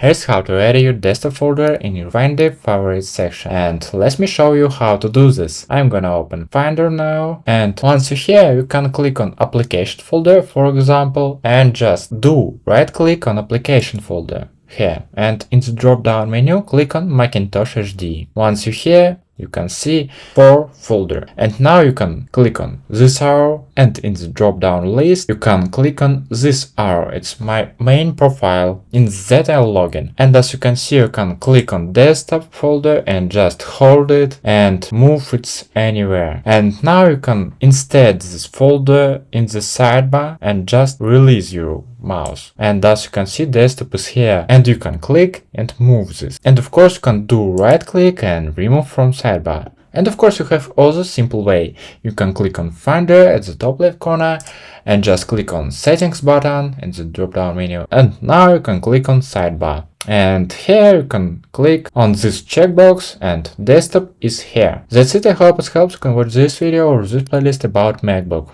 Here's how to add your desktop folder in your Finder favorites section. And let me show you how to do this. I'm gonna open Finder now, and once you're here, you can click on application folder, for example, and just right click on application folder here, and in the drop down menu click on Macintosh HD. Once you're here, you can see 4 folder, and now you can click on this arrow, and in the drop down list you can click on this arrow. It's my main profile. In that I'll login, and as you can see, you can click on desktop folder and just hold it and move it anywhere. And now you can instead this folder in the sidebar and just release your mouse, and as you can see, desktop is here, and you can click and move this. And of course you can do right click and remove from sidebar. And of course you have also simple way. You can click on Finder at the top left corner and just click on settings button in the drop down menu, and now you can click on sidebar. And here you can click on this checkbox and desktop is here. That's it. I hope it helps. You can watch this video or this playlist about MacBook.